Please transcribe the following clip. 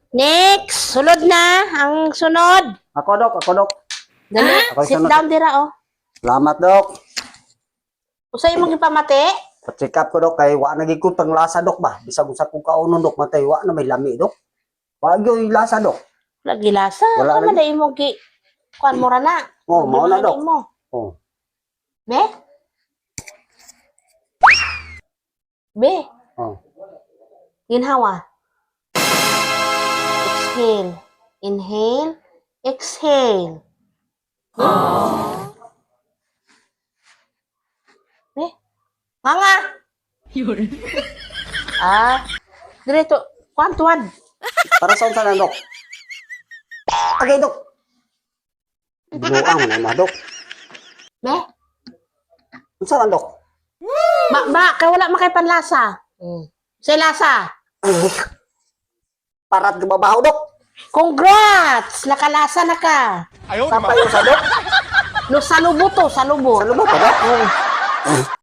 Next, sulod na. Ang sunod. Ako, Dok. Dali, Ako sit sunod. down dira, oh. Salamat, Dok. Usay mo gipamati? Pa-check up ko, Dok, kay wa naging ko pang lasa, Dok, ba? Bisag sa kong kaunon, Dok, matay, wa na may lami, Dok. Wag yung lasa, Dok. Lagi lasa. Wala Wala lagi. na mo ki. Kuan mo ra na. Oh, Di mao na, mahali Dok. mo. Oh. Be? Be? Oh. Ginhawa. Exhale. Inhale. Exhale. Be? Manga! Direto. Kuan tuwad. Para sa unsa na, Dok? Okay, Dok. Buang na, Dok. Be? Unsa man, Dok? Kay wala makay panlasa. Say lasa. Parat gababaho, Dok. Congrats! Nakalasa na ka. Sampay yung sa, Dok. No, salubo to, salubo. Ano ba, Dok?